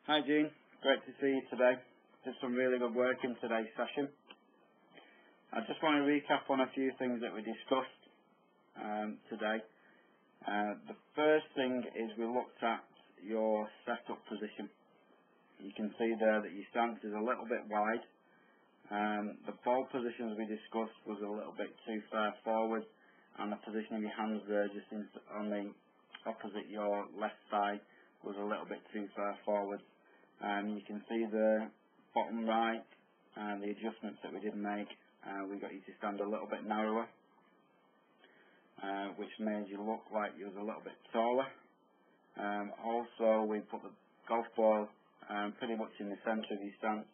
Hi Gene, great to see you today. Did some really good work in today's session. I just want to recap on a few things that we discussed today. The first thing is we looked at your setup position. You can see there that your stance is a little bit wide. The ball positions we discussed was a little bit too far forward, and the position of your hands there just on the opposite your left thigh was a little bit too far forward. You can see the bottom right and the adjustments that we did make. We got you to stand a little bit narrower, which made you look like you was a little bit taller. Also, we put the golf ball pretty much in the centre of your stance,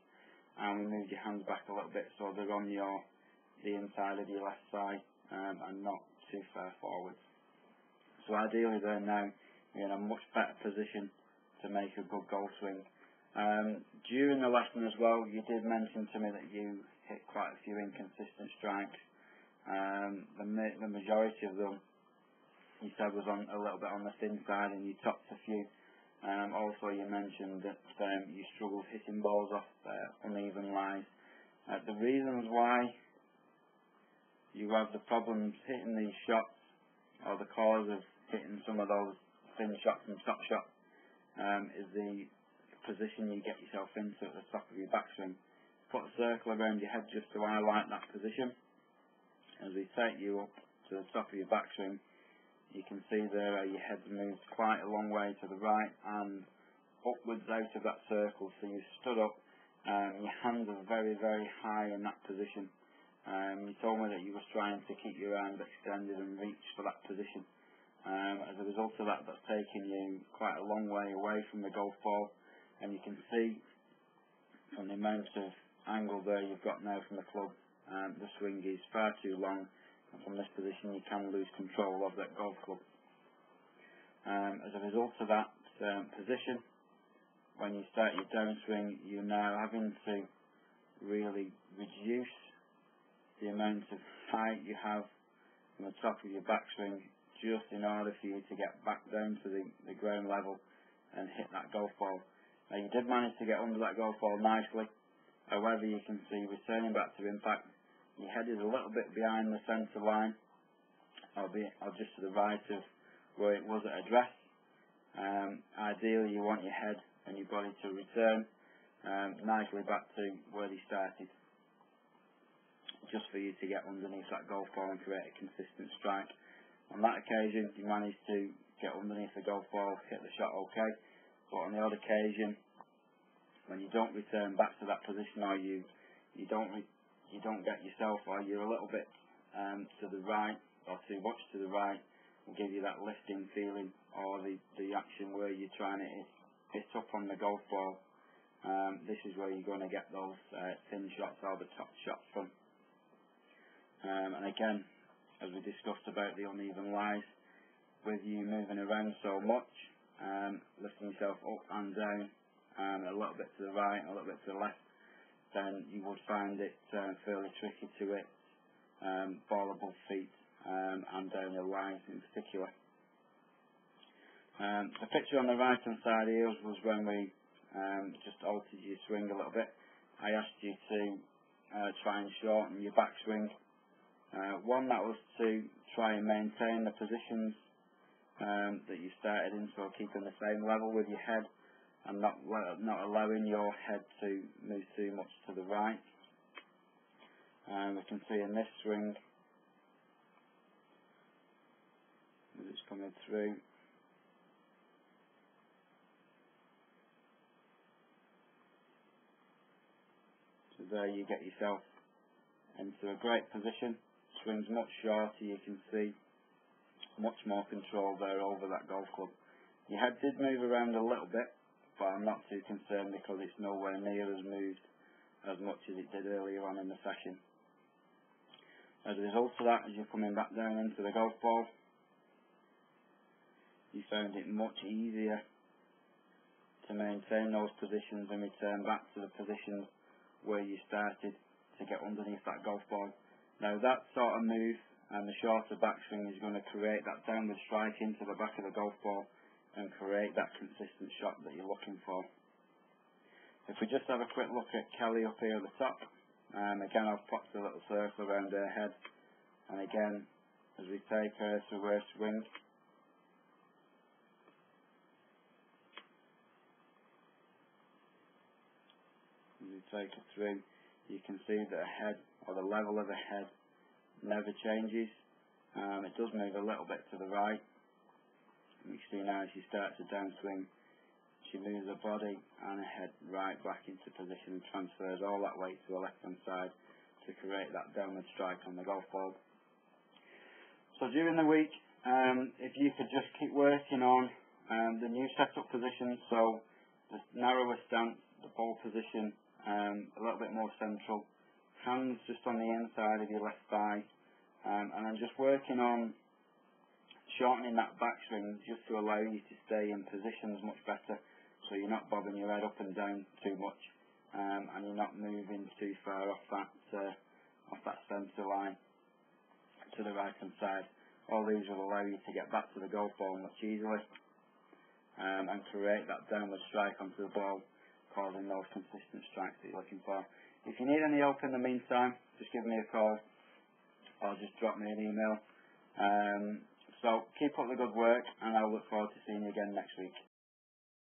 and we moved your hands back a little bit so they're on the inside of your left thigh and not too far forward. So ideally there now you're in a much better position to make a good golf swing. During the lesson as well, you did mention to me that you hit quite a few inconsistent strikes. The majority of them, you said, was on a little bit on the thin side, and you topped a few. Also, you mentioned that you struggled hitting balls off uneven lies. The reasons why you have the problems hitting these shots, or the cause of hitting some of those thin shots and stop shots, is the position you get yourself into at the top of your backswing. Put a circle around your head just to highlight that position. As we take you up to the top of your backswing, you can see there how your head's moved quite a long way to the right and upwards out of that circle. So you stood up, your hands are very, very high in that position. You told me that you was trying to keep your arms extended and reach for that position. As a result of that, that's taking you quite a long way away from the golf ball. And you can see from the amount of angle there you've got now from the club, the swing is far too long, and from this position you can lose control of that golf club. As a result of that position, when you start your downswing, you're now having to really reduce the amount of height you have from the top of your backswing just in order for you to get back down to the ground level and hit that golf ball. Now, you did manage to get under that golf ball nicely. However, you can see returning back to impact, your head is a little bit behind the centre line, or just to the right of where it was at address. Ideally, you want your head and your body to return nicely back to where they started, just for you to get underneath that golf ball and create a consistent strike. On that occasion, you managed to get underneath the golf ball, hit the shot okay. But on the odd occasion, when you don't return back to that position, or you don't get yourself, or you're a little bit to the right, or too much to the right, will give you that lifting feeling, or the action where you're trying to hit up on the golf ball. This is where you're going to get those thin shots or the top shots from. And again, as we discussed about the uneven lies, with you moving around so much, lifting yourself up and down, a little bit to the right, a little bit to the left, then you would find it fairly tricky to hit ball above feet and down the lines in particular. The picture on the right hand side here was when we just altered your swing a little bit. I asked you to try and shorten your backswing. One, that was to try and maintain the positions that you started in, so keeping the same level with your head and not allowing your head to move too much to the right. We can see in this swing, as it's coming through, so there you get yourself into a great position. Swing's much shorter, you can see much more control there over that golf club. Your head did move around a little bit, but I'm not too concerned because it's nowhere near as moved as much as it did earlier on in the session. As a result of that, as you're coming back down into the golf ball, you found it much easier to maintain those positions and return back to the positions where you started to get underneath that golf ball. Now, that sort of move and the shorter backswing is going to create that downward strike into the back of the golf ball and create that consistent shot that you're looking for. If we just have a quick look at Kelly up here at the top, again I've popped a little circle around her head, and again as we take her through her swing, as we take her through, you can see that her head, or the level of her head, never changes. It does move a little bit to the right. You can see now as she starts a downswing, she moves her body and her head right back into position and transfers all that weight to the left hand side to create that downward strike on the golf ball. So during the week, if you could just keep working on the new setup position, so the narrower stance, the ball position, a little bit more central, hands just on the inside of your left thigh, and then just working on shortening that backswing just to allow you to stay in positions much better, so you're not bobbing your head up and down too much, and you're not moving too far off that centre line to the right hand side. All these will allow you to get back to the golf ball much easily, and create that downward strike onto the ball, causing those consistent strikes that you're looking for. If you need any help in the meantime, just give me a call or just drop me an email. So keep up the good work, and I'll look forward to seeing you again next week.